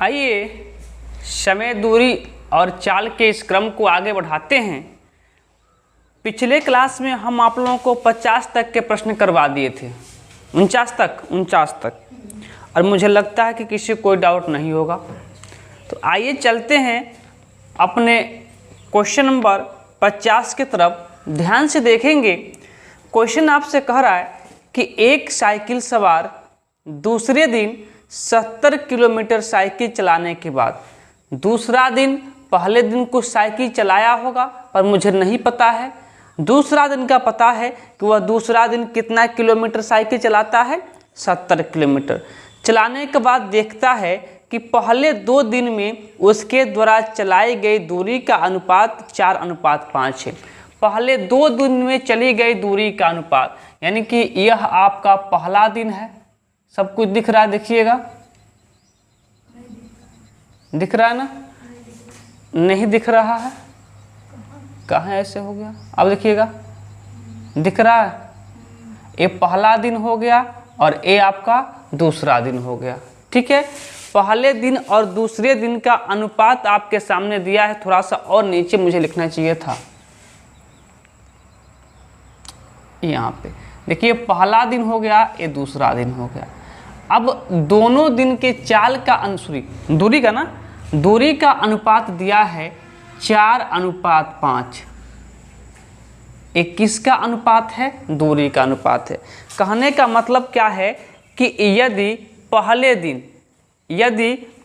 आइए समय, दूरी और चाल के इस क्रम को आगे बढ़ाते हैं। पिछले क्लास में हम आप लोगों को 50 तक के प्रश्न करवा दिए थे, 49 तक, और मुझे लगता है कि किसी को कोई डाउट नहीं होगा। तो आइए चलते हैं अपने क्वेश्चन नंबर 50 की तरफ। ध्यान से देखेंगे। क्वेश्चन आपसे कह रहा है कि एक साइकिल सवार दूसरे दिन 70 किलोमीटर साइकिल चलाने के बाद दूसरा दिन पहले दिन कुछ साइकिल चलाया होगा, पर मुझे नहीं पता है। दूसरा दिन का पता है कि वह दूसरा दिन कितना किलोमीटर साइकिल चलाता है, 70 किलोमीटर। चलाने के बाद देखता है कि पहले 2 दिन में उसके द्वारा चलाई गई दूरी का अनुपात 4:5 है। पहले 2 दिन में चली गई दूरी का अनुपात, यानी कि यह आपका पहला दिन है। सब कुछ दिख रहा है, देखिएगा, दिख रहा है ना? नहीं दिख रहा है, कहाँ ऐसे हो गया? अब देखिएगा, दिख रहा है। ये पहला दिन हो गया और ये आपका दूसरा दिन हो गया। ठीक है, पहले दिन और दूसरे दिन का अनुपात आपके सामने दिया है। थोड़ा सा और नीचे मुझे लिखना चाहिए था, यहाँ पे देखिए, पहला दिन हो गया, ये दूसरा दिन हो गया। अब दोनों दिन के चाल का दूरी का दूरी का अनुपात दिया है 4:5। ये किसका अनुपात है? दूरी का अनुपात है। कहने का मतलब क्या है कि यदि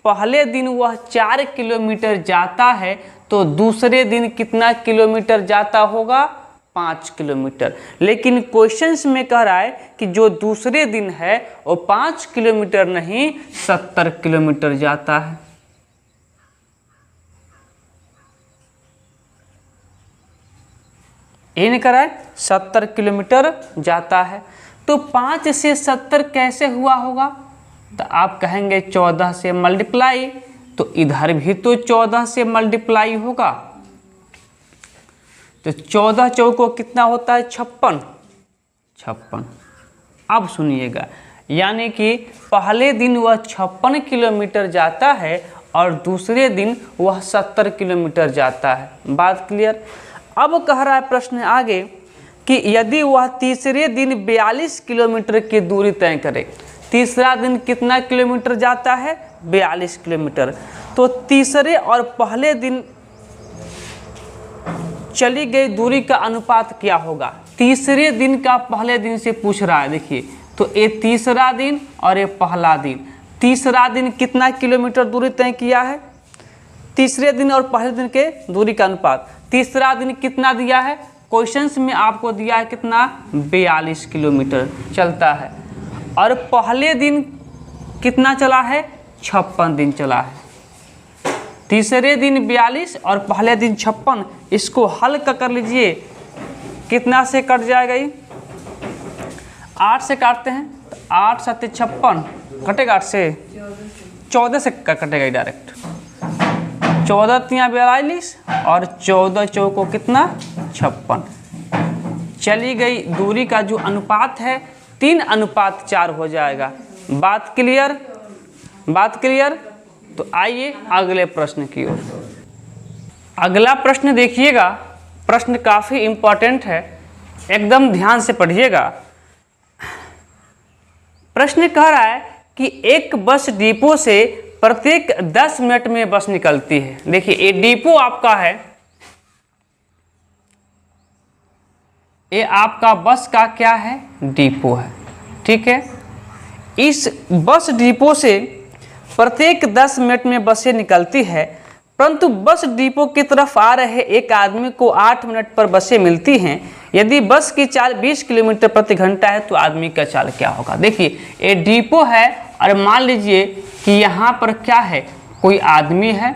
पहले दिन वह 4 किलोमीटर जाता है तो दूसरे दिन कितना किलोमीटर जाता होगा? 5 किलोमीटर। लेकिन क्वेश्चंस में कह रहा है कि जो दूसरे दिन है वो 5 किलोमीटर नहीं 70 किलोमीटर जाता है। ये नहीं कह रहा है, 70 किलोमीटर जाता है। तो 5 से 70 कैसे हुआ होगा? तो आप कहेंगे 14 से मल्टीप्लाई, तो इधर भी तो 14 से मल्टीप्लाई होगा। तो 14 चौको कितना होता है? 56। अब सुनिएगा, यानी कि पहले दिन वह 56 किलोमीटर जाता है और दूसरे दिन वह 70 किलोमीटर जाता है। बात क्लियर? अब कह रहा है प्रश्न आगे कि यदि वह तीसरे दिन 42 किलोमीटर की दूरी तय करे। तीसरा दिन कितना किलोमीटर जाता है? 42 किलोमीटर। तो तीसरे और पहले दिन चली गई दूरी का अनुपात क्या होगा? तीसरे दिन का पहले दिन से पूछ रहा है। देखिए, तो ये तीसरा दिन और ये पहला दिन। तीसरा दिन कितना किलोमीटर दूरी तय किया है? तीसरे दिन और पहले दिन के दूरी का अनुपात। तीसरा दिन कितना दिया है? क्वेश्चंस में आपको दिया है कितना? 42 किलोमीटर चलता है। और पहले दिन कितना चला है? 56 दिन चला है। तीसरे दिन 42 और पहले दिन 56। इसको हल कर लीजिए, कितना से कट जाएगा? ये 8 से काटते हैं, तो 8 7 56 कटेगा। 8 से 14 से कटेगा डायरेक्ट। 14 3 42 और 14 चौको कितना? 56। चली गई दूरी का जो अनुपात है 3:4 हो जाएगा। बात क्लियर? बात क्लियर? तो आइए अगले प्रश्न की ओर। अगला प्रश्न देखिएगा, प्रश्न काफ़ी इम्पोर्टेंट है, एकदम ध्यान से पढ़िएगा। प्रश्न कह रहा है कि एक बस डिपो से प्रत्येक 10 मिनट में बस निकलती है। देखिए, ये डिपो आपका है, ये आपका बस का क्या है? डिपो है। ठीक है, इस बस डिपो से प्रत्येक 10 मिनट में बसें निकलती है, परंतु बस डिपो की तरफ आ रहे एक आदमी को 8 मिनट पर बसें मिलती हैं। यदि बस की चाल 20 किलोमीटर प्रति घंटा है तो आदमी का चाल क्या होगा? देखिए, ये डिपो है और मान लीजिए कि यहाँ पर क्या है? कोई आदमी है,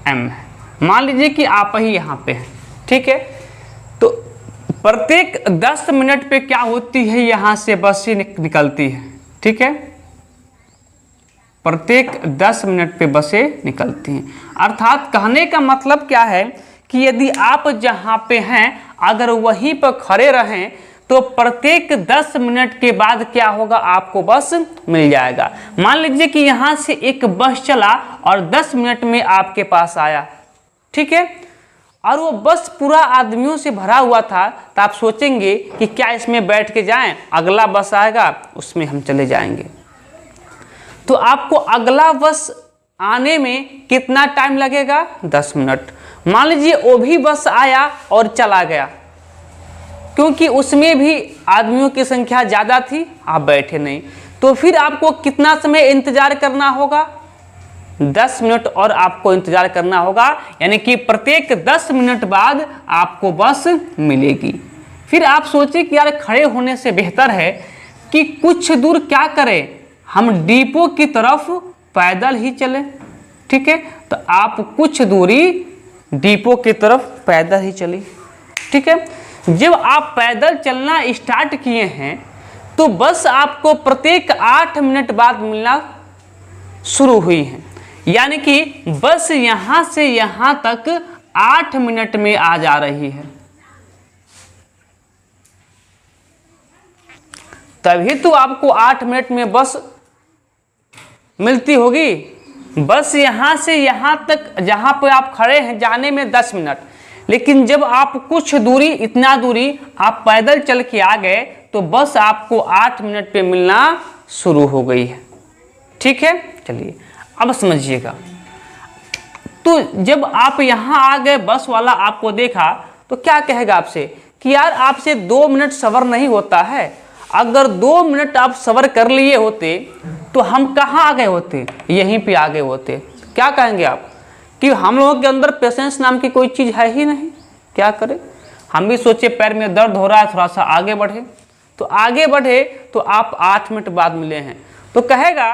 एम है। मान लीजिए कि आप ही यहाँ पे हैं। ठीक है, तो प्रत्येक 10 मिनट पे क्या होती है? यहाँ से बसें निकलती है। ठीक है, प्रत्येक 10 मिनट पे बसें निकलती हैं। अर्थात कहने का मतलब क्या है कि यदि आप जहाँ पे हैं अगर वहीं पर खड़े रहें तो प्रत्येक 10 मिनट के बाद क्या होगा, आपको बस मिल जाएगा। मान लीजिए कि यहाँ से एक बस चला और 10 मिनट में आपके पास आया, ठीक है, और वो बस पूरा आदमियों से भरा हुआ था, तो आप सोचेंगे कि क्या इसमें बैठ के जाएं, अगला बस आएगा उसमें हम चले जाएंगे। तो आपको अगला बस आने में कितना टाइम लगेगा, 10 मिनट। मान लीजिए वो भी बस आया और चला गया, क्योंकि उसमें भी आदमियों की संख्या ज़्यादा थी, आप बैठे नहीं, तो फिर आपको कितना समय इंतजार करना होगा, 10 मिनट और आपको इंतजार करना होगा। यानी कि प्रत्येक 10 मिनट बाद आपको बस मिलेगी। फिर आप सोचिए कि यार खड़े होने से बेहतर है कि कुछ दूर क्या करें, हम डिपो की तरफ पैदल ही चलें, ठीक है। तो आप कुछ दूरी डिपो की तरफ पैदल ही चलिए, ठीक है। जब आप पैदल चलना स्टार्ट किए हैं तो बस आपको प्रत्येक 8 मिनट बाद मिलना शुरू हुई है। यानी कि बस यहां से यहां तक 8 मिनट में आ जा रही है। तभी तो आपको 8 मिनट में बस मिलती होगी। बस यहां से यहां तक जहां पे आप खड़े हैं जाने में 10 मिनट, लेकिन जब आप कुछ दूरी, इतना दूरी आप पैदल चल के आ गए तो बस आपको 8 मिनट पे मिलना शुरू हो गई है, ठीक है। चलिए अब समझिएगा। तो जब आप यहाँ आ गए, बस वाला आपको देखा तो क्या कहेगा आपसे कि यार आपसे 2 मिनट सबर नहीं होता है। अगर 2 मिनट आप सबर कर लिए होते तो हम कहाँ आ गए होते, यहीं पे आ गए होते। क्या कहेंगे आप कि हम लोगों के अंदर पेशेंस नाम की कोई चीज़ है ही नहीं, क्या करें। हम भी सोचे पैर में दर्द हो रहा है, थोड़ा सा आगे बढ़े, तो आगे बढ़े तो आप 8 मिनट बाद मिले हैं। तो कहेगा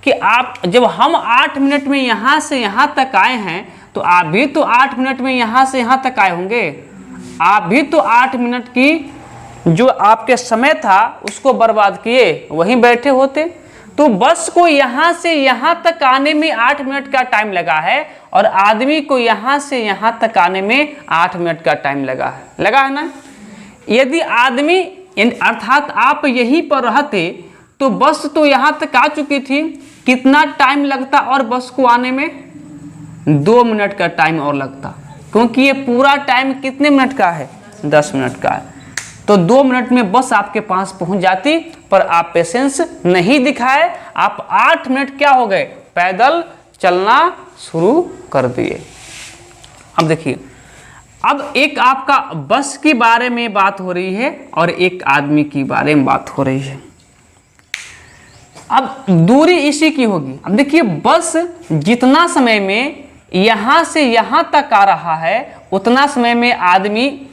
कि आप, जब हम 8 मिनट में यहाँ से यहाँ तक आए हैं तो आप भी तो 8 मिनट में यहाँ से यहाँ तक आए होंगे। आप भी तो 8 मिनट की जो आपके समय था उसको बर्बाद किए, वहीं बैठे होते। तो बस को यहाँ से यहाँ तक आने में 8 मिनट का टाइम लगा है और आदमी को यहाँ से यहाँ तक आने में 8 मिनट का टाइम लगा है ना। यदि आदमी अर्थात आप यहीं पर रहते तो बस तो यहाँ तक आ चुकी थी, कितना टाइम लगता और बस को आने में, 2 मिनट का टाइम और लगता, क्योंकि ये पूरा टाइम कितने मिनट का है, 10 मिनट का है। तो 2 मिनट में बस आपके पास पहुंच जाती, पर आप पेशेंस नहीं दिखाए, आप 8 मिनट क्या हो गए, पैदल चलना शुरू कर दिए। अब देखिए, अब एक आपका बस के बारे में बात हो रही है और एक आदमी के बारे में बात हो रही है। अब दूरी इसी की होगी। अब देखिए, बस जितना समय में यहाँ से यहाँ तक आ रहा है उतना समय में आदमी,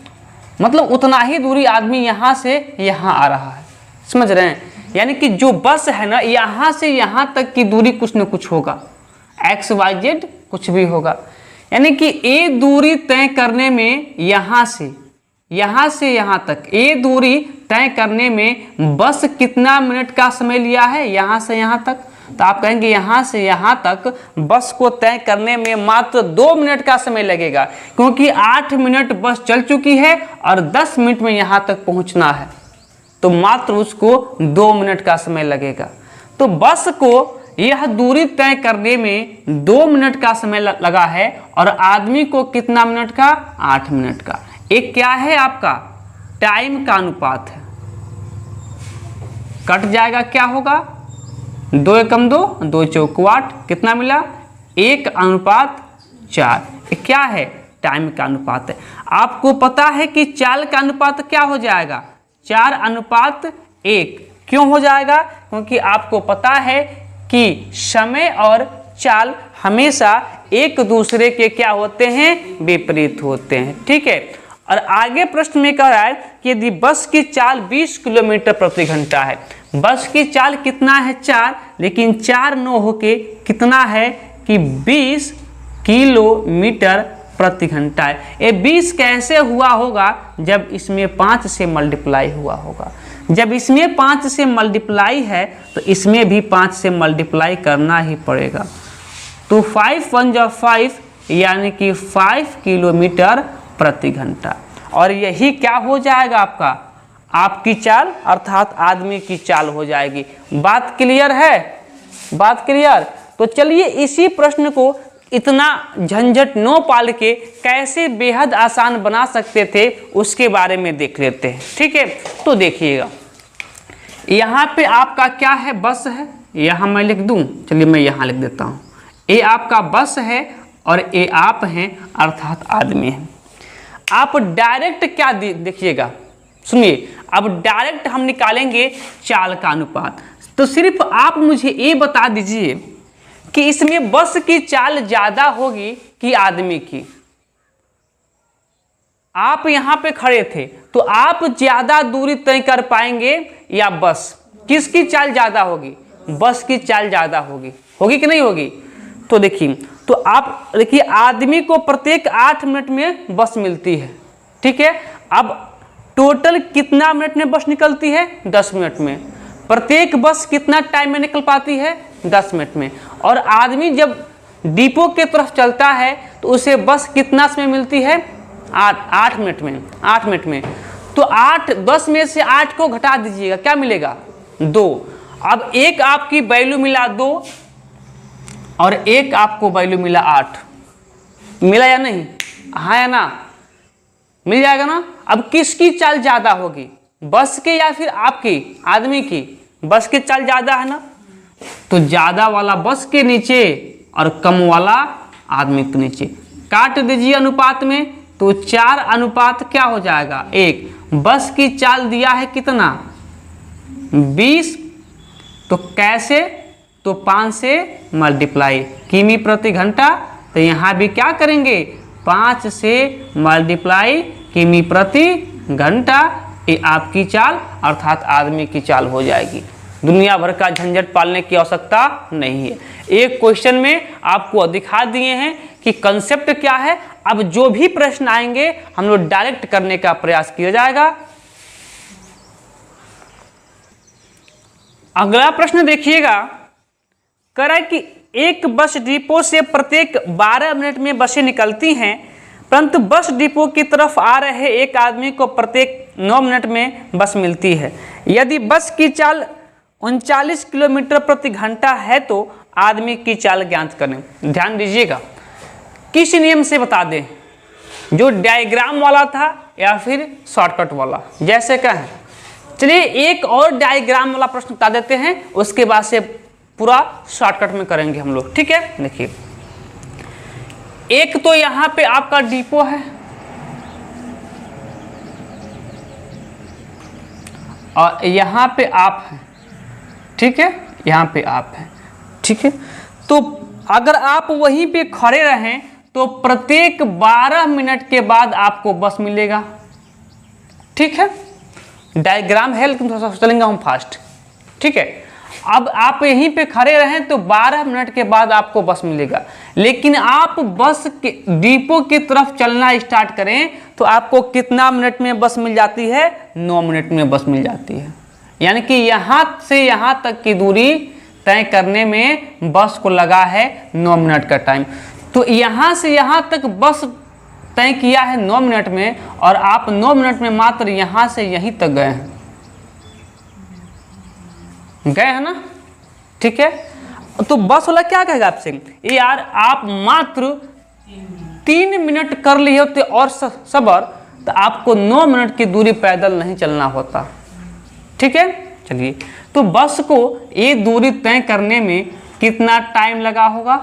मतलब उतना ही दूरी आदमी यहाँ से यहाँ आ रहा है, समझ रहे हैं। यानी कि जो बस है ना, यहाँ से यहाँ तक की दूरी कुछ न कुछ होगा, XYZ कुछ भी होगा। यानी कि ये दूरी तय करने में यहाँ से यहाँ तक ये दूरी तय करने में बस कितना मिनट का समय लिया है, यहाँ से यहाँ तक। तो आप कहेंगे यहाँ से यहाँ तक बस को तय करने में मात्र 2 मिनट का समय लगेगा, क्योंकि 8 मिनट बस चल चुकी है और 10 मिनट में यहाँ तक पहुँचना है, तो मात्र उसको 2 मिनट का समय लगेगा। तो बस को यह दूरी तय करने में 2 मिनट का समय लगा है और आदमी को कितना मिनट का, 8 मिनट का। एक क्या है आपका टाइम का अनुपात है, कट जाएगा, क्या होगा, 2 एकम 2, 2 चौक 8, कितना मिला, 1:4। क्या है, टाइम का अनुपात है। आपको पता है कि चाल का अनुपात क्या हो जाएगा, 4:1। क्यों हो जाएगा, क्योंकि आपको पता है कि समय और चाल हमेशा एक दूसरे के क्या होते हैं, विपरीत होते हैं, ठीक है। और आगे प्रश्न में कह रहा है कि यदि बस की चाल 20 किलोमीटर प्रति घंटा है, बस की चाल कितना है, 4, लेकिन 4 9 होके कितना है कि 20 किलोमीटर प्रति घंटा है। ये 20 कैसे हुआ होगा, जब इसमें 5 से मल्टीप्लाई हुआ होगा। जब इसमें 5 से मल्टीप्लाई है तो इसमें भी 5 से मल्टीप्लाई करना ही पड़ेगा। तो 5 1 जा 5, यानी कि 5 किलोमीटर प्रति घंटा। और यही क्या हो जाएगा आपका आपकी चाल अर्थात आदमी की चाल हो जाएगी। बात क्लियर है? बात क्लियर? तो चलिए इसी प्रश्न को इतना झंझट न पाल के कैसे बेहद आसान बना सकते थे उसके बारे में देख लेते हैं। ठीक है, तो देखिएगा यहाँ पे आपका क्या है, बस है। यहाँ मैं लिख दूँ, चलिए मैं यहाँ लिख देता हूँ। ये आपका बस है और ये आप हैं अर्थात आदमी है। आप डायरेक्ट क्या देखिएगा, सुनिए, अब डायरेक्ट हम निकालेंगे चाल का अनुपात। तो सिर्फ आप मुझे ये बता दीजिए कि इसमें बस की चाल ज्यादा होगी कि आदमी की। आप यहाँ पे खड़े थे तो आप ज्यादा दूरी तय कर पाएंगे या बस? किसकी चाल ज्यादा होगी? बस की चाल ज्यादा होगी। होगी कि नहीं होगी? तो देखिए, तो आप देखिए आदमी को प्रत्येक 8 मिनट में बस मिलती है। ठीक है, अब टोटल कितना मिनट में बस निकलती है? 10 मिनट में। प्रत्येक बस कितना टाइम में निकल पाती है? 10 मिनट में। और आदमी जब डिपो के तरफ चलता है तो उसे बस कितना समय मिलती है? 8 मिनट में। 8 मिनट में तो 10 में से 8 को घटा दीजिएगा, क्या मिलेगा? 2। अब एक आपकी वैल्यू मिला 2 और एक आपको वैल्यू मिला 8। मिला या नहीं? हाँ या ना? मिल जाएगा ना? अब किसकी चाल ज्यादा होगी, बस के या फिर आपकी, आदमी की? बस की चाल ज्यादा है ना, तो ज्यादा वाला बस के नीचे और कम वाला आदमी के नीचे। काट दीजिए अनुपात में, तो 4 अनुपात क्या हो जाएगा? 1। बस की चाल दिया है कितना? 20। तो कैसे? तो 5 से मल्टीप्लाई, किमी प्रति घंटा। तो यहाँ भी क्या करेंगे? 5 से मल्टीप्लाई किमी प्रति घंटा। ये आपकी चाल अर्थात आदमी की चाल हो जाएगी। दुनिया भर का झंझट पालने की आवश्यकता नहीं है। एक क्वेश्चन में आपको दिखा दिए हैं कि कंसेप्ट क्या है। अब जो भी प्रश्न आएंगे हम लोग डायरेक्ट करने का प्रयास किया जाएगा। अगला प्रश्न देखिएगा, कह रहा है कि एक बस डिपो से प्रत्येक 12 मिनट में बसें निकलती हैं, परंतु बस डिपो की तरफ आ रहे एक आदमी को प्रत्येक 9 मिनट में बस मिलती है। यदि बस की चाल 39 किलोमीटर प्रति घंटा है तो आदमी की चाल ज्ञात करें। ध्यान दीजिएगा, किस नियम से बता दें? जो डायग्राम वाला था या फिर शॉर्टकट वाला? जैसे कहें, चलिए एक और डायग्राम वाला प्रश्न बता देते हैं, उसके बाद से पूरा शॉर्टकट में करेंगे हम लोग। ठीक है, देखिए एक तो यहां पे आपका डिपो है और यहां पे आप हैं। ठीक है, यहां पे आप हैं। ठीक है, तो अगर आप वहीं पे खड़े रहें तो प्रत्येक 12 मिनट के बाद आपको बस मिलेगा। ठीक है, डायग्राम है लेकिन थोड़ा सा चलेंगे हम फास्ट। ठीक है, अब आप यहीं पे खड़े रहें तो 12 मिनट के बाद आपको बस मिलेगा, लेकिन आप बस के डिपो की तरफ चलना स्टार्ट करें तो आपको कितना मिनट में बस मिल जाती है? 9 मिनट में बस मिल जाती है। यानी कि यहाँ से यहाँ तक की दूरी तय करने में बस को लगा है 9 मिनट का टाइम। तो यहाँ से यहाँ तक बस तय किया है 9 मिनट में और आप 9 मिनट में मात्र यहाँ से यहीं तक गए हैं। गए हैं ना? ठीक है, तो बस वाला क्या कहेगा आपसे? यार आप मात्र 3 मिनट कर लिए होते और सबर, तो आपको 9 मिनट की दूरी पैदल नहीं चलना होता। ठीक है, चलिए, तो बस को ये दूरी तय करने में कितना टाइम लगा होगा?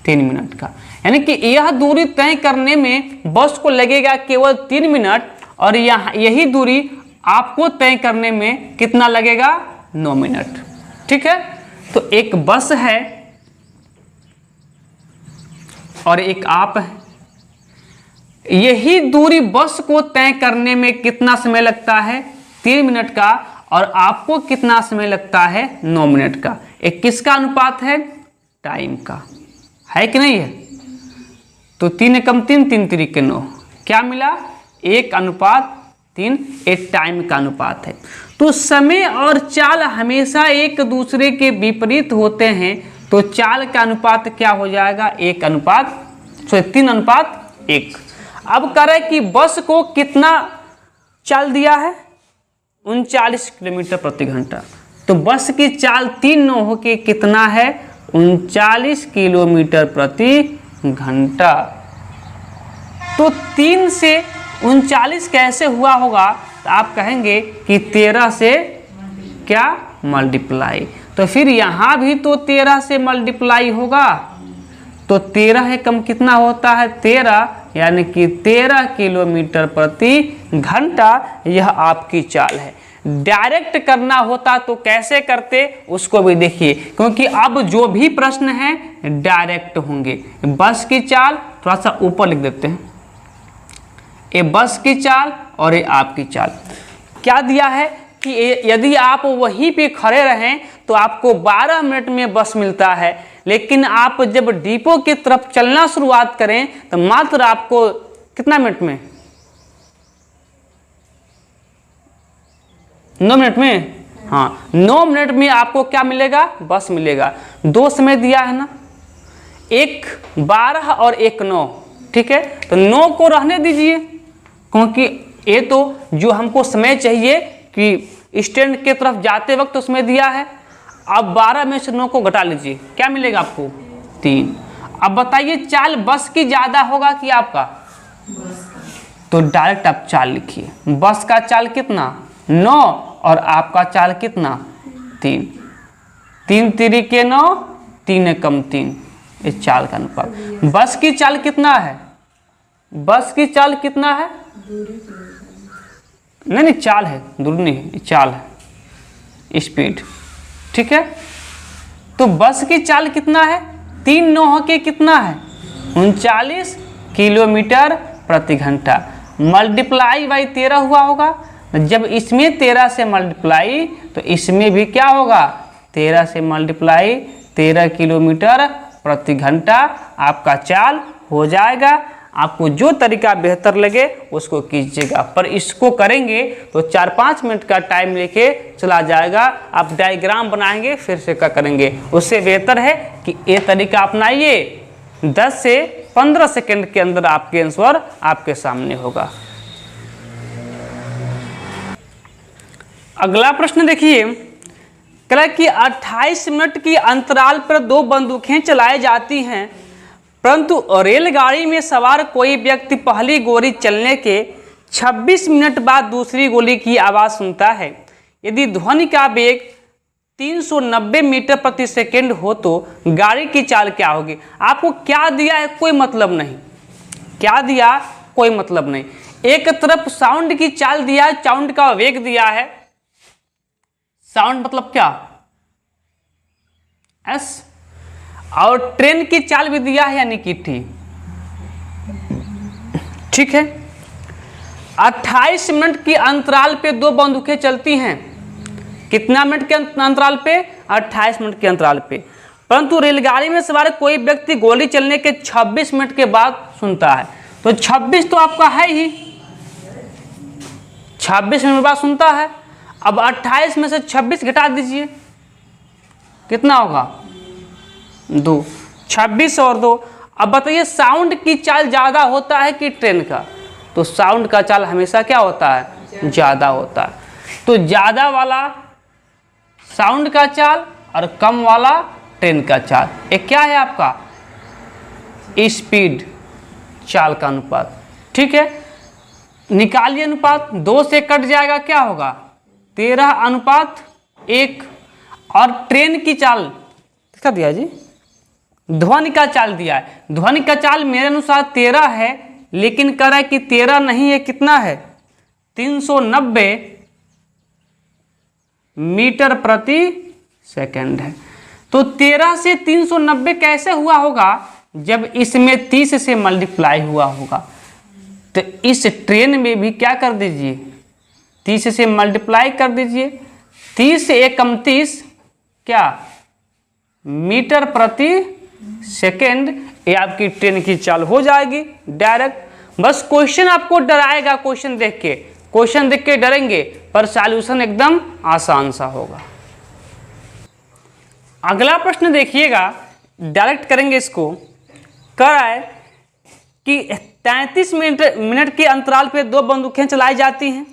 3 मिनट का। यानी कि यह दूरी तय करने में बस को लगेगा केवल 3 मिनट और यही दूरी आपको तय करने में कितना लगेगा? 9 मिनट। ठीक है, तो एक बस है और एक आप है। यही दूरी बस को तय करने में कितना समय लगता है? 3 मिनट का। और आपको कितना समय लगता है? 9 मिनट का। एक किसका अनुपात है? टाइम का, है कि नहीं है? तो 3 कम 3, 3 3 9, क्या मिला? 1:3। एक टाइम का अनुपात है। तो समय और चाल हमेशा एक दूसरे के विपरीत होते हैं, तो चाल का अनुपात क्या हो जाएगा? 3:1। अब कह रहे कि बस को कितना चाल दिया है 39 किलोमीटर प्रति घंटा। तो बस की चाल 3 9 होके कितना है 39 किलोमीटर प्रति घंटा। तो 3 से 39 कैसे हुआ होगा, तो आप कहेंगे कि 13 से क्या मल्टीप्लाई। तो फिर यहाँ भी तो 13 से मल्टीप्लाई होगा। तो 13 है कम कितना होता है 13, यानी कि 13 किलोमीटर प्रति घंटा। यह आपकी चाल है। डायरेक्ट करना होता तो कैसे करते उसको भी देखिए, क्योंकि अब जो भी प्रश्न है डायरेक्ट होंगे। बस की चाल थोड़ा सा ऊपर लिख देते हैं, ये बस की चाल और ये आपकी चाल। क्या दिया है कि यदि आप वहीं पे खड़े रहें तो आपको 12 मिनट में बस मिलता है, लेकिन आप जब डिपो की तरफ चलना शुरुआत करें तो मात्र आपको कितना मिनट में 9 मिनट में, हाँ 9 मिनट में आपको क्या मिलेगा बस मिलेगा। 2 समय दिया है ना, एक 12 और एक 9, ठीक है। तो 9 को रहने दीजिए, क्योंकि ये तो जो हमको समय चाहिए कि स्टैंड के तरफ जाते वक्त उसमें दिया है। अब 12 में से 9 को घटा लीजिए, क्या मिलेगा आपको 3। अब बताइए चाल बस की ज़्यादा होगा कि आपका, तो डायरेक्ट आप चाल लिखिए। बस का चाल कितना 9 और आपका चाल कितना 3। 3 3 के 9, 3 कम 3, इस चाल का अनुपात। बस की चाल कितना है, बस की चाल कितना है, नहीं चाल है, दूर नहीं चाल है, स्पीड, ठीक है। तो बस की चाल कितना है 3 9 के कितना है 39 किलोमीटर प्रति घंटा। मल्टीप्लाई बाई 13 हुआ होगा। जब इसमें 13 से मल्टीप्लाई तो इसमें भी क्या होगा 13 से मल्टीप्लाई, 13 किलोमीटर प्रति घंटा आपका चाल हो जाएगा। आपको जो तरीका बेहतर लगे उसको कीजिएगा, पर इसको करेंगे तो 4-5 मिनट का टाइम लेके चला जाएगा। आप डायग्राम बनाएंगे फिर से क्या करेंगे, उससे बेहतर है कि ये तरीका अपनाइए। 10 से 15 सेकंड के अंदर आपके आंसर आपके सामने होगा। अगला प्रश्न देखिए, कह कि 28 मिनट की अंतराल पर 2 बंदूकें चलाई जाती हैं, परंतु रेलगाड़ी में सवार कोई व्यक्ति पहली गोली चलने के 26 मिनट बाद दूसरी गोली की आवाज़ सुनता है। यदि ध्वनि का वेग 390 मीटर प्रति सेकंड हो तो गाड़ी की चाल क्या होगी। आपको क्या दिया है कोई मतलब नहीं, क्या दिया कोई मतलब नहीं। एक तरफ साउंड की चाल दिया है, साउंड का वेग दिया है। साउंड मतलब क्या एस, और ट्रेन की चाल भी दिया है यानी कि टी, ठीक है। 28 मिनट की अंतराल पे 2 बंदूकें चलती हैं। कितना मिनट के अंतराल पे 28 मिनट के अंतराल पे, परंतु रेलगाड़ी में सवार कोई व्यक्ति गोली चलने के 26 मिनट के बाद सुनता है। तो 26 तो आपका है ही, 26 मिनट बाद सुनता है। अब 28 में से 26 घटा दीजिए, कितना होगा 2, 26 और 2। अब बताइए साउंड की चाल ज़्यादा होता है कि ट्रेन का, तो साउंड का चाल हमेशा क्या होता है ज़्यादा होता है। तो ज़्यादा वाला साउंड का चाल और कम वाला ट्रेन का चाल, एक क्या है आपका स्पीड चाल का अनुपात, ठीक है। निकालिए अनुपात, 2 से कट जाएगा क्या होगा 13:1। और ट्रेन की चाल किसका दिया जी, ध्वनि का चाल दिया है। ध्वनि का चाल मेरे अनुसार 13 है, लेकिन कह रहा है कि 13 नहीं है, कितना है 390 मीटर प्रति सेकंड है। तो 13 से 390 कैसे हुआ होगा, जब इसमें 30 से मल्टीप्लाई हुआ होगा। तो इस ट्रेन में भी क्या कर दीजिए 30 से मल्टीप्लाई कर दीजिए। 30 से 1 कम 30 क्या मीटर प्रति सेकंड, ये आपकी ट्रेन की चाल हो जाएगी डायरेक्ट। बस क्वेश्चन आपको डराएगा, क्वेश्चन देख के डरेंगे, पर सॉल्यूशन एकदम आसान सा होगा। अगला प्रश्न देखिएगा, डायरेक्ट करेंगे इसको। कह रहा है कि 33 मिनट के अंतराल पे 2 बंदूकें चलाई जाती हैं।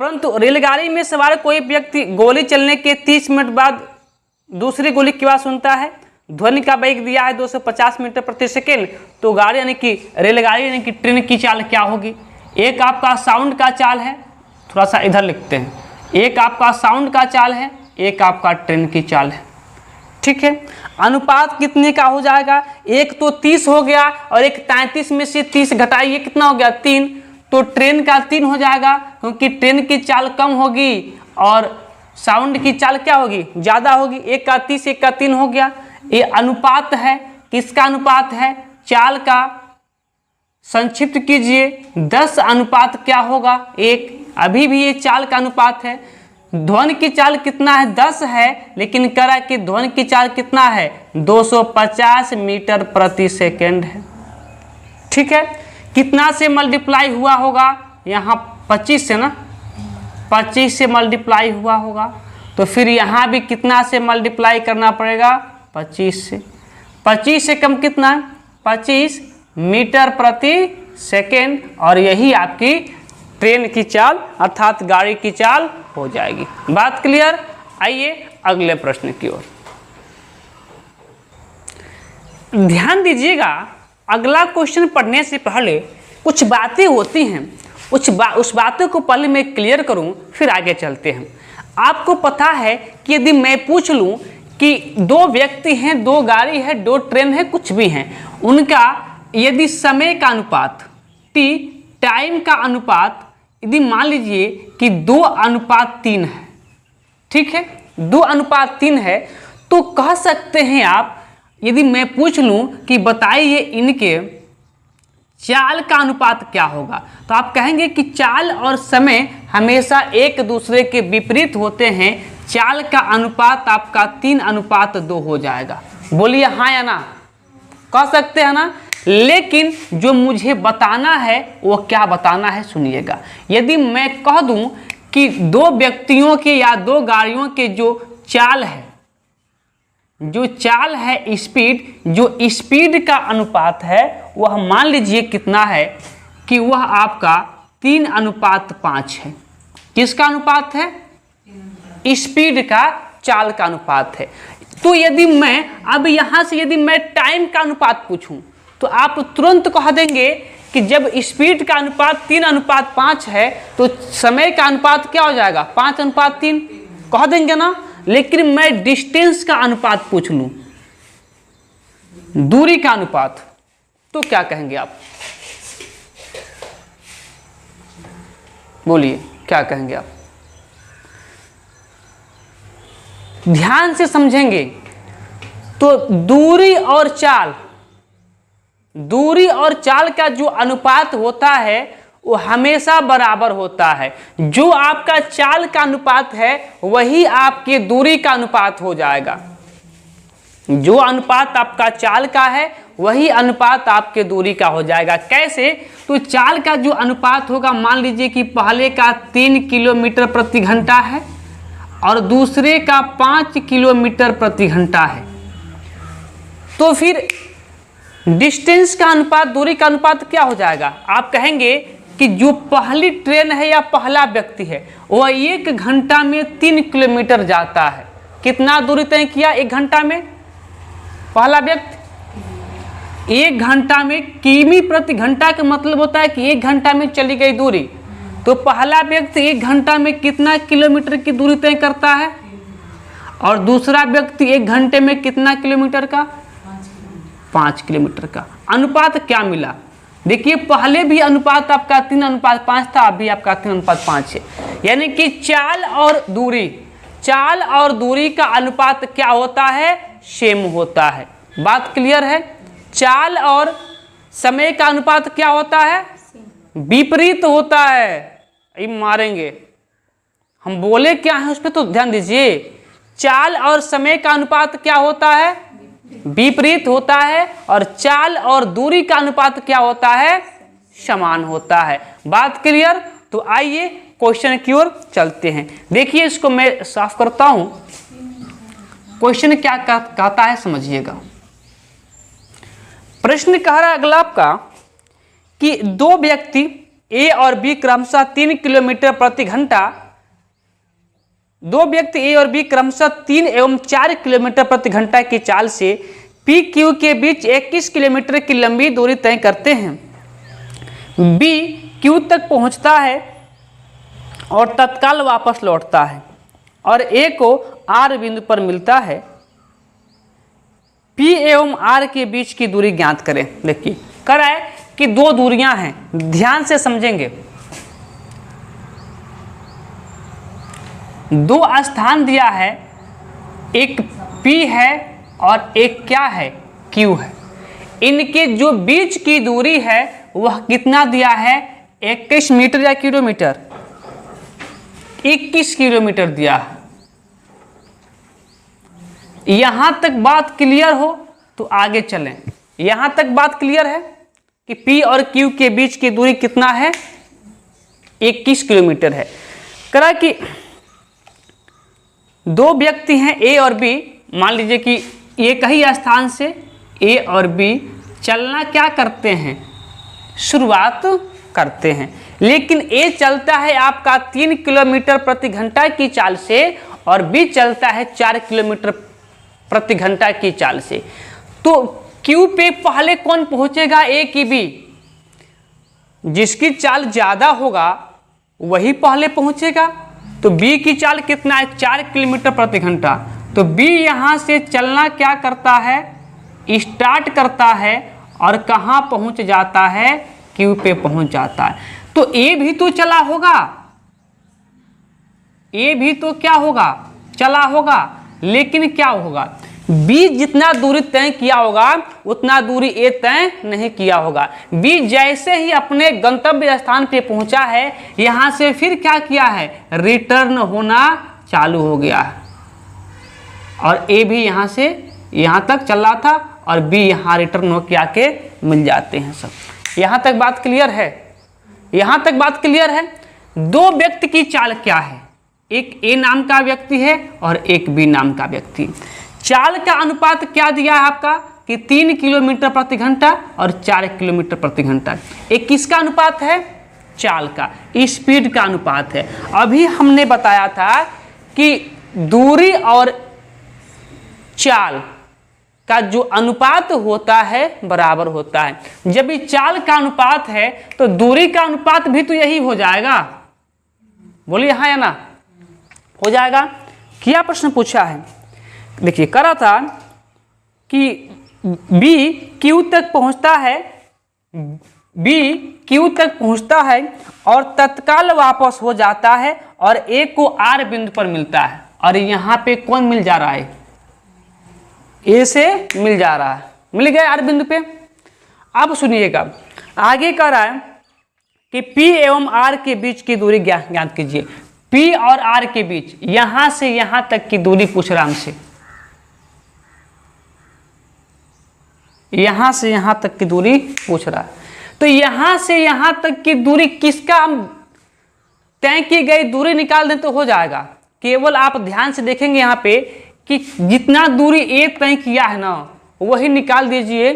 परंतु रेलगाड़ी में सवार कोई व्यक्ति गोली चलने के 30 मिनट बाद दूसरी गोली की आवाज सुनता है। ध्वनि का वेग दिया है 250 मीटर प्रति सेकेंड, तो गाड़ी यानी कि रेलगाड़ी यानी कि ट्रेन की चाल क्या होगी? एक आपका साउंड का चाल है, थोड़ा सा इधर लिखते हैं, एक आपका साउंड का चाल है, एक आपका ट्रेन की चाल है। ठीक है, अनुपात कितने का हो जाएगा? एक तो 30 हो गया और एक 33 में से 30 घटाइए, कितना हो गया? 3। तो ट्रेन का 3 हो जाएगा, क्योंकि ट्रेन की चाल कम होगी और साउंड की चाल क्या होगी? ज़्यादा होगी। एक का 30, एक का 3 हो गया। ये अनुपात है, किसका अनुपात है? चाल का। संक्षिप्त कीजिए, 10 अनुपात क्या होगा? 1। अभी भी ये चाल का अनुपात है। ध्वनि की चाल कितना है? 10 है, लेकिन करा कि ध्वनि की चाल कितना है? 250 मीटर प्रति सेकेंड है। ठीक है, कितना से मल्टीप्लाई हुआ होगा? यहाँ 25 से ना, 25 से मल्टीप्लाई हुआ होगा, तो फिर यहाँ भी कितना से मल्टीप्लाई करना पड़ेगा? 25 से। 25 से कम कितना? 25 मीटर प्रति सेकेंड, और यही आपकी ट्रेन की चाल अर्थात गाड़ी की चाल हो जाएगी। बात क्लियर? आइए अगले प्रश्न की ओर ध्यान दीजिएगा। अगला क्वेश्चन पढ़ने से पहले कुछ बातें होती हैं, उस बातों को पहले मैं क्लियर करूं, फिर आगे चलते हैं। आपको पता है कि यदि मैं पूछ लूं कि 2 व्यक्ति हैं, 2 गाड़ी है, 2 ट्रेन है, कुछ भी हैं, उनका यदि समय का अनुपात टी, टाइम का अनुपात यदि मान लीजिए कि 2:3 है, ठीक है, 2:3 है, तो कह सकते हैं आप, यदि मैं पूछ लूं कि बताइए इनके चाल का अनुपात क्या होगा, तो आप कहेंगे कि चाल और समय हमेशा एक दूसरे के विपरीत होते हैं। चाल का अनुपात आपका 3:2 हो जाएगा। बोलिए हाँ या ना? कह सकते हैं ना? लेकिन जो मुझे बताना है वो क्या बताना है, सुनिएगा। यदि मैं कह दूं कि 2 व्यक्तियों के या 2 गाड़ियों के जो चाल है स्पीड, जो स्पीड का अनुपात है वह मान लीजिए कितना है कि वह आपका 3:5 है। किसका अनुपात है? स्पीड का, चाल का अनुपात है। तो यदि मैं अब यहाँ से यदि मैं टाइम का अनुपात पूछूं, तो आप तुरंत कह देंगे कि जब स्पीड का अनुपात 3:5 है तो समय का अनुपात क्या हो जाएगा? 5:3 कह देंगे ना। लेकिन मैं डिस्टेंस का अनुपात पूछ लूं, दूरी का अनुपात, तो क्या कहेंगे आप? बोलिए क्या कहेंगे आप? ध्यान से समझेंगे तो दूरी और चाल का जो अनुपात होता है वो हमेशा बराबर होता है। जो आपका चाल का अनुपात है वही आपके दूरी का अनुपात हो जाएगा। जो अनुपात आपका चाल का है वही अनुपात आपके दूरी का हो जाएगा। कैसे? तो चाल का जो अनुपात होगा, मान लीजिए कि पहले का 3 किलोमीटर प्रति घंटा है और दूसरे का 5 किलोमीटर प्रति घंटा है, तो फिर डिस्टेंस का अनुपात, दूरी का अनुपात क्या हो जाएगा? आप कहेंगे कि जो पहली ट्रेन है या पहला व्यक्ति है वह 1 घंटा में 3 किलोमीटर जाता है। कितना दूरी तय किया 1 घंटा में? पहला व्यक्ति 1 घंटा में, किमी प्रति घंटा का मतलब होता है कि 1 घंटा में चली गई दूरी। तो पहला व्यक्ति 1 घंटा में कितना किलोमीटर की दूरी तय करता है और दूसरा व्यक्ति 1 घंटे में कितना किलोमीटर का? 5 किलोमीटर का। अनुपात क्या मिला? देखिए पहले भी अनुपात आपका 3:5 था, अभी आपका 3:5 है। यानी कि चाल और दूरी का अनुपात क्या होता है? सेम होता है। बात क्लियर है? चाल और समय का अनुपात क्या होता है? विपरीत होता है। ये मारेंगे, हम बोले क्या है उस पर तो ध्यान दीजिए। चाल और समय का अनुपात क्या होता है? विपरीत होता है। और चाल और दूरी का अनुपात क्या होता है? समान होता है। बात क्लियर? तो आइए क्वेश्चन की ओर चलते हैं। देखिए इसको मैं साफ करता हूं। क्वेश्चन क्या कहता है समझिएगा। प्रश्न कह रहा है अगला आपका कि 2 व्यक्ति ए और बी क्रमशः 3 किलोमीटर प्रति घंटा, दो व्यक्ति ए और बी क्रमशः 3 एवं 4 किलोमीटर प्रति घंटा की चाल से पी क्यू के बीच 21 किलोमीटर की लंबी दूरी तय करते हैं। बी क्यू तक पहुंचता है और तत्काल वापस लौटता है और ए को आर बिंदु पर मिलता है। पी एवं आर के बीच की दूरी ज्ञात करें। देखिए कराए कि दो दूरियां हैं, ध्यान से समझेंगे। दो स्थान दिया है, एक P है और एक क्या है, Q है। इनके जो बीच की दूरी है वह कितना दिया है, 21 मीटर या किलोमीटर, 21 किलोमीटर दिया है। यहां तक बात क्लियर हो तो आगे चलें। यहां तक बात क्लियर है कि P और Q के बीच की दूरी कितना है, 21 किलोमीटर है। करा कि दो व्यक्ति हैं A और B, मान लीजिए कि एक ही स्थान से A और B चलना क्या करते हैं, शुरुआत करते हैं। लेकिन A चलता है आपका 3 किलोमीटर प्रति घंटा की चाल से और B चलता है 4 किलोमीटर प्रति घंटा की चाल से। तो Q पे पहले कौन पहुंचेगा, A की B? जिसकी चाल ज़्यादा होगा वही पहले पहुंचेगा। तो B की चाल कितना है, 4 किलोमीटर प्रति घंटा। तो B यहाँ से चलना क्या करता है, स्टार्ट करता है और कहाँ पहुँच जाता है, Q पे पहुँच जाता है। तो A भी तो चला होगा, A भी तो क्या होगा, चला होगा। लेकिन क्या होगा, B जितना दूरी तय किया होगा उतना दूरी A तय नहीं किया होगा। B जैसे ही अपने गंतव्य स्थान पे पहुंचा है, यहाँ से फिर क्या किया है, रिटर्न होना चालू हो गया है। और A भी यहाँ से यहाँ तक चल रहा था और B यहाँ रिटर्न होकर आके मिल जाते हैं सब। यहाँ तक बात क्लियर है, यहाँ तक बात क्लियर है। दो व्यक्ति की चाल क्या है, एक A नाम का व्यक्ति है और एक B नाम का व्यक्ति। चाल का अनुपात क्या दिया है आपका कि 3 किलोमीटर प्रति घंटा और 4 किलोमीटर प्रति घंटा। एक किसका अनुपात है, चाल का, स्पीड का अनुपात है। अभी हमने बताया था कि दूरी और चाल का जो अनुपात होता है बराबर होता है। जब ये चाल का अनुपात है तो दूरी का अनुपात भी तो यही हो जाएगा। बोलिए हाँ या ना, हो जाएगा। क्या प्रश्न पूछा है, देखिए करा था कि B Q तक पहुंचता है, B Q तक पहुंचता है और तत्काल वापस हो जाता है और A को R बिंदु पर मिलता है। और यहाँ पे कौन मिल जा रहा है, A से मिल जा रहा है, मिल गया R बिंदु पे। अब सुनिएगा आगे कह रहा है कि P एवं R के बीच की दूरी ज्ञात कीजिए। P और R के बीच यहां से यहां तक की दूरी पूछ रहा हमसे, यहां से यहां तक की दूरी पूछ रहा है। तो यहां से यहां तक की दूरी किसका हम तय की गई दूरी निकाल दें तो हो जाएगा। केवल आप ध्यान से देखेंगे यहाँ पे कि जितना दूरी A तय किया है ना वही निकाल दीजिए,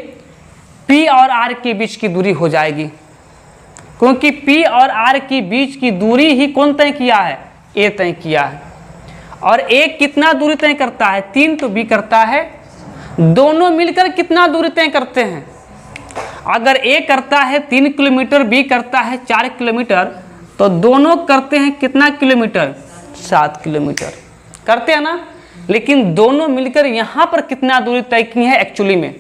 P और R के बीच की दूरी हो जाएगी। क्योंकि P और R के बीच की दूरी ही कौन तय किया है, A तय किया है। और A कितना दूरी तय करता है, 3, तो B करता है, दोनों मिलकर कितना दूरी तय करते हैं। अगर A करता है 3 किलोमीटर, B करता है 4 किलोमीटर, तो दोनों करते हैं कितना किलोमीटर, 7 किलोमीटर करते हैं ना। लेकिन दोनों मिलकर यहाँ पर कितना दूरी तय की है, एक्चुअली में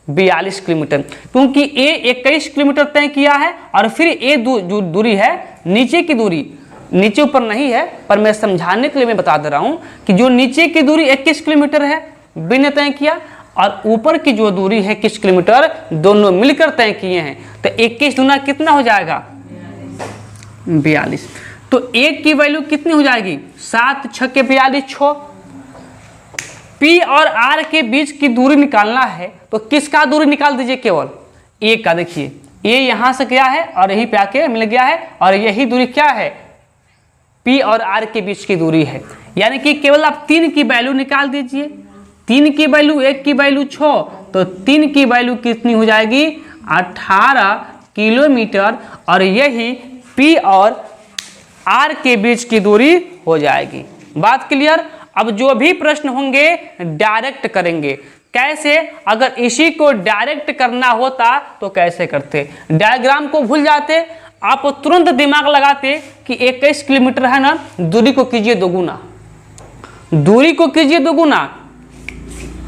42 किलोमीटर। क्योंकि A 21 किलोमीटर तय किया है और फिर A जो दूरी है नीचे की दूरी, नीचे ऊपर नहीं है पर मैं समझाने के लिए मैं बता दे रहा हूँ कि जो नीचे की दूरी 21 किलोमीटर है B ने तय किया और ऊपर की जो दूरी है 21 किलोमीटर दोनों मिलकर तय किए हैं। तो 21 दूना कितना हो जाएगा, 42। तो A की वैल्यू कितनी हो जाएगी, 7 छक्के 42 6। P और R के बीच की दूरी निकालना है तो किसका दूरी निकाल दीजिए, केवल A का। देखिए A यहाँ से गया है और यहीं पे आके मिल गया है और यही दूरी क्या है, P और R के बीच की दूरी है। यानी कि केवल आप 3 की वैल्यू निकाल दीजिए, 3 की वैल्यू, 1 की वैल्यू 6, तो 3 की वैल्यू कितनी हो जाएगी, 18 किलोमीटर और यही P और R के बीच की दूरी हो जाएगी। बात क्लियर। अब जो भी प्रश्न होंगे डायरेक्ट करेंगे। कैसे? अगर इसी को डायरेक्ट करना होता तो कैसे करते? डायग्राम को भूल जाते, आप तुरंत दिमाग लगाते कि 21 किलोमीटर है ना, दूरी को कीजिए दोगुना, दूरी को कीजिए दोगुना।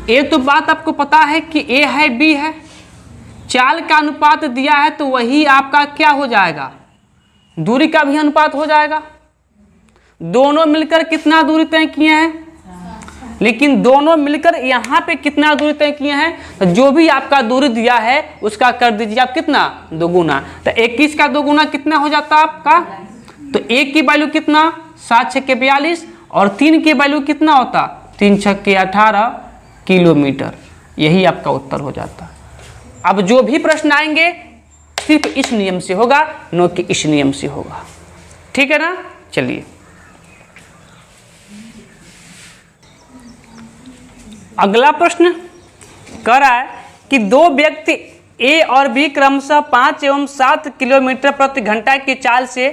ये तो बात आपको पता है कि A है B है, चाल का अनुपात दिया है तो वही आपका क्या हो जाएगा, दूरी का भी अनुपात हो जाएगा। दोनों मिलकर कितना दूरी तय किए हैं, लेकिन दोनों मिलकर यहाँ पे कितना दूरी तय किए हैं, तो जो भी आपका दूरी दिया है उसका कर दीजिए आप कितना, दोगुना। तो 21 का दोगुना कितना हो जाता है आपका, तो 1 की वैल्यू कितना, 7 छक्के 42 और 3 की वैल्यू कितना होता, 3 छक्के 18 किलोमीटर। यही आपका उत्तर हो जाता। अब जो भी प्रश्न आएंगे सिर्फ इस नियम से होगा, नो कि इस नियम से होगा। ठीक है ना। चलिए अगला प्रश्न कह रहा है कि दो व्यक्ति ए और बी क्रमशः 5 एवं 7 किलोमीटर प्रति घंटा की चाल से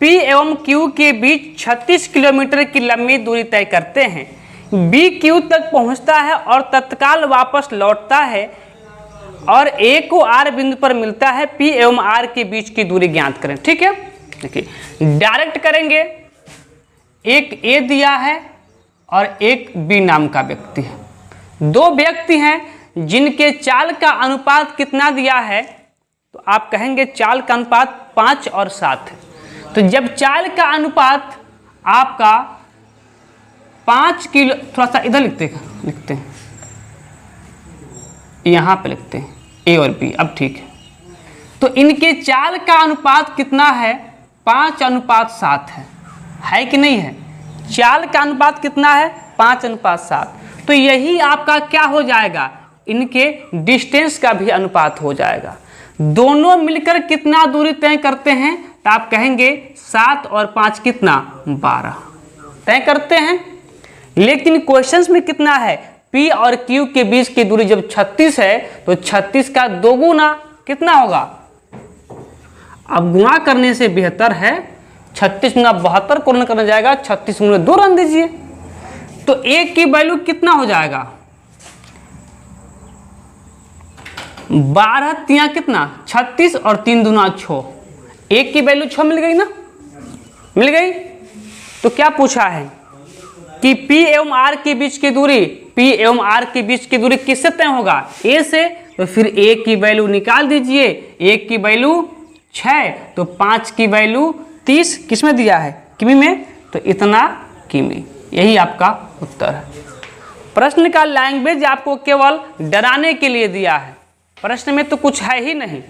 पी एवं क्यू के बीच 36 किलोमीटर की लंबी दूरी तय करते हैं। बी क्यू तक पहुंचता है और तत्काल वापस लौटता है और ए को आर बिंदु पर मिलता है। पी एवं आर के बीच की दूरी ज्ञात करें। ठीक है, देखिए डायरेक्ट करेंगे। एक ए दिया है और एक बी नाम का व्यक्ति है। दो व्यक्ति हैं जिनके चाल का अनुपात कितना दिया है, तो आप कहेंगे चाल का अनुपात 5 और 7 है। तो जब चाल का अनुपात आपका 5 किलो, थोड़ा सा इधर लिखते हैं, यहाँ पे लिखते हैं ए और बी। अब ठीक है, तो इनके चाल का अनुपात कितना है, 5:7 है कि नहीं है? चाल का अनुपात कितना है, 5:7। तो यही आपका क्या हो जाएगा, इनके डिस्टेंस का भी अनुपात हो जाएगा। दोनों मिलकर कितना दूरी तय करते हैं, तो आप कहेंगे 7 और 5 कितना, 12 तय करते हैं। लेकिन क्वेश्चंस में कितना है, P और Q के बीच की दूरी जब 36 है तो 36 का दोगुना कितना होगा। अब गुणा करने से बेहतर है 36 गुना 72 को रन करना जाएगा, 36 गुना 2 रन दीजिए, तो एक की वैल्यू कितना हो जाएगा, 12 तिया कितना 36 और 3 दूना 6, एक की वैल्यू 6 मिल गई ना, मिल गई। तो क्या पूछा है कि P एवं R के बीच की दूरी, P एवं R के बीच की दूरी किससे तय होगा, A से। तो फिर A की वैल्यू निकाल दीजिए, 1 की वैल्यू 6, तो 5 की वैल्यू 30 किसमें दिया है, किमी में, तो इतना किमी। यही आपका उत्तर है। प्रश्न का लैंग्वेज आपको केवल डराने के लिए दिया है, प्रश्न में तो कुछ है ही नहीं।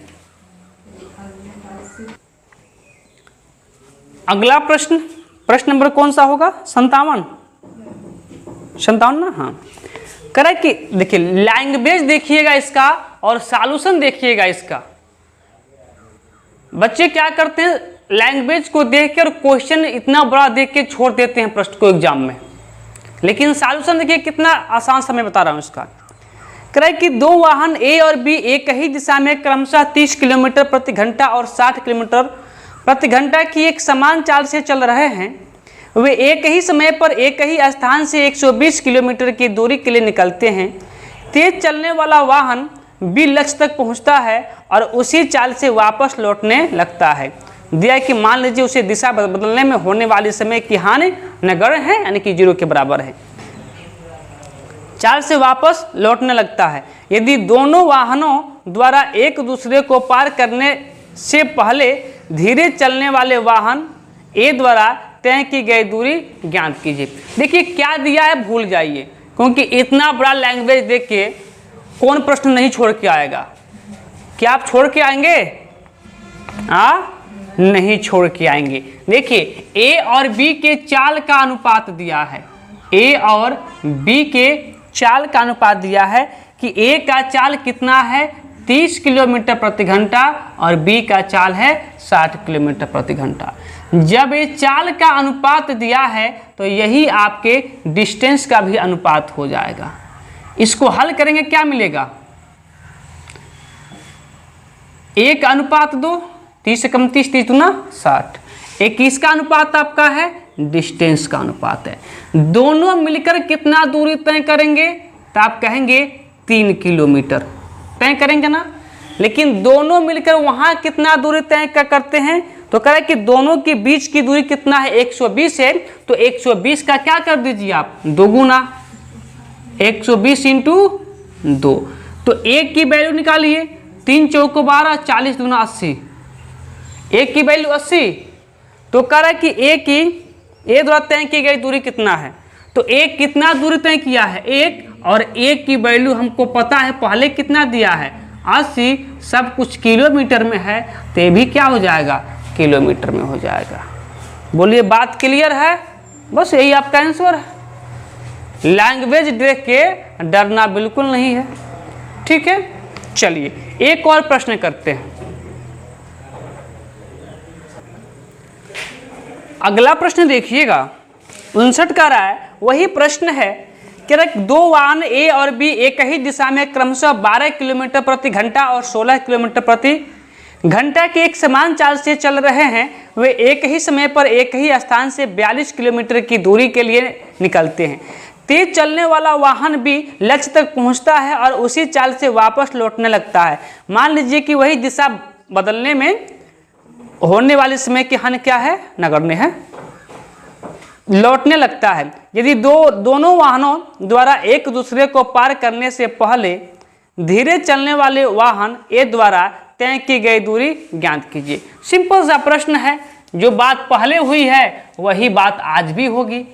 अगला प्रश्न, प्रश्न नंबर कौन सा होगा, 57 ना। हाँ, कह कि देखिए लैंग्वेज देखिएगा इसका और सॉल्यूशन देखिएगा इसका। बच्चे क्या करते हैं, लैंग्वेज को देख के और क्वेश्चन इतना बड़ा देख के छोड़ देते हैं प्रश्न को एग्जाम में, लेकिन सॉल्यूशन देखिए कितना आसान सा मैं बता रहा हूँ इसका। कह रहा है कि दो वाहन ए और बी एक ही दिशा में क्रमशः 30 किलोमीटर प्रति घंटा और 60 किलोमीटर प्रति घंटा की एक समान चाल से चल रहे हैं। वे एक ही समय पर एक ही स्थान से 120 किलोमीटर की दूरी के लिए निकलते हैं। तेज चलने वाला वाहन बी लक्ष्य तक पहुंचता है और उसी चाल से वापस लौटने लगता है। दिया कि मान लीजिए उसे दिशा बदलने में होने वाले समय की हानि नगण्य है, यानी कि 0 के बराबर है। चाल से वापस लौटने लगता है। यदि दोनों वाहनों द्वारा एक दूसरे को पार करने से पहले धीरे चलने वाले वाहन ए द्वारा तय की गई दूरी ज्ञात कीजिए। देखिए क्या दिया है भूल जाइए, क्योंकि इतना बड़ा लैंग्वेज देख के कौन प्रश्न नहीं छोड़ के आएगा। क्या आप छोड़ के आएंगे? नहीं छोड़ के आएंगे। देखिए ए और बी के चाल का अनुपात दिया है, ए और बी के चाल का अनुपात दिया है कि ए का चाल कितना है 30 किलोमीटर प्रति घंटा और बी का चाल है 60 किलोमीटर प्रति घंटा। जब ये चाल का अनुपात दिया है तो यही आपके डिस्टेंस का भी अनुपात हो जाएगा। इसको हल करेंगे क्या मिलेगा, 1:2, 30 से कम 30, 30 दूना 60। एक किसका अनुपात आपका है? डिस्टेंस का अनुपात है। दोनों मिलकर कितना दूरी तय करेंगे? तो आप कहेंगे 3 किलोमीटर तय करेंगे ना। लेकिन दोनों मिलकर वहां कितना दूरी तय करते हैं? तो कह रहे कि दोनों के बीच की दूरी कितना है? 120 है। तो 120 का क्या कर दीजिए आप? 2 गुना 120 इंटू 2। तो एक की वैल्यू निकालिए, 3 चौको 12, 40 दूना 80। एक की वैल्यू 80। तो कह रहा है कि एक की ए द्वारा तय की गई दूरी कितना है? तो एक कितना दूरी तय किया है? 1। और एक की वैल्यू हमको पता है पहले कितना दिया है? 80। सब कुछ किलोमीटर में है, तो ये भी क्या हो जाएगा? किलोमीटर में हो जाएगा। बोलिए बात क्लियर है? बस यही आपका आंसर है। लैंग्वेज देख के डरना बिल्कुल नहीं है, ठीक है। चलिए एक और प्रश्न करते हैं। अगला प्रश्न देखिएगा, 59 का रहा है। वही प्रश्न है कि 2 वाहन ए और बी एक ही दिशा में क्रमशः 12 किलोमीटर प्रति घंटा और 16 किलोमीटर प्रति घंटा की एक समान चाल से चल रहे हैं। वे एक ही समय पर एक ही स्थान से 42 किलोमीटर की दूरी के लिए निकलते हैं। तेज चलने वाला वाहन भी लक्ष्य तक पहुंचता है और उसी चाल से वापस लौटने लगता है। मान लीजिए कि वही दिशा बदलने में होने वाले समय की हानि क्या है? नगण्य है। लौटने लगता है। यदि दोनों वाहनों द्वारा एक दूसरे को पार करने से पहले धीरे चलने वाले वाहन ए द्वारा तय की गई दूरी ज्ञात कीजिए। सिंपल सा प्रश्न है। जो बात पहले हुई है वही बात आज भी होगी।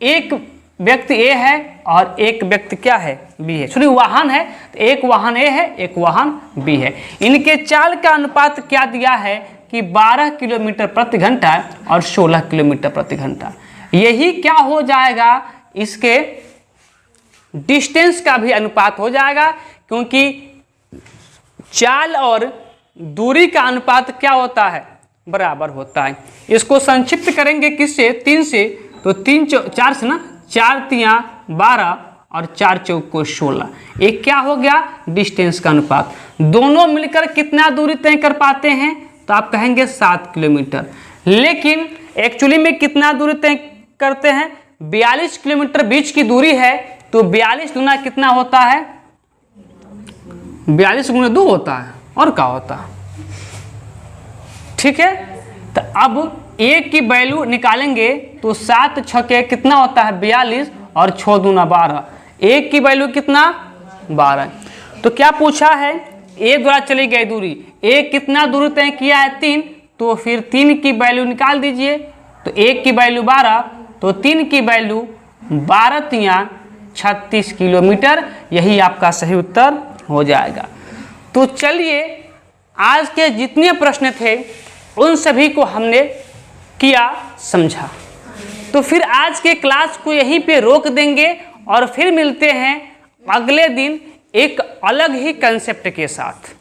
एक व्यक्ति ए है और एक व्यक्ति क्या है? बी है। सॉरी वाहन है, तो एक वाहन ए है, एक वाहन बी है। इनके चाल का अनुपात क्या दिया है कि 12 किलोमीटर प्रति घंटा और 16 किलोमीटर प्रति घंटा। यही क्या हो जाएगा? इसके डिस्टेंस का भी अनुपात हो जाएगा, क्योंकि चाल और दूरी का अनुपात क्या होता है? बराबर होता है। इसको संक्षिप्त करेंगे किससे? 3 से। तो 4 से ना, 4 तिया 12 और 4 चौको 16। एक क्या हो गया? डिस्टेंस का अनुपात। दोनों मिलकर कितना दूरी तय कर पाते हैं? तो आप कहेंगे 7 किलोमीटर। लेकिन एक्चुअली में कितना दूरी तय करते हैं? 42 किलोमीटर बीच की दूरी है। तो 42 गुना कितना होता है? 42 गुना 2 होता है, और क्या होता है? ठीक है। तो अब एक की वैल्यू निकालेंगे तो 7 छके कितना होता है? 42 और 6 दूना 12। एक की वैल्यू कितना? 12। तो क्या पूछा है? ए द्वारा चली गई दूरी। ए कितना दूरी तय किया है? 3। तो फिर 3 की वैल्यू निकाल दीजिए। तो एक की वैल्यू 12, तो 3 की वैल्यू 12 तिया 36 किलोमीटर। यही आपका सही उत्तर हो जाएगा। तो चलिए आज के जितने प्रश्न थे उन सभी को हमने किया, समझा। तो फिर आज के क्लास को यहीं पे रोक देंगे और फिर मिलते हैं अगले दिन एक अलग ही कंसेप्ट के साथ।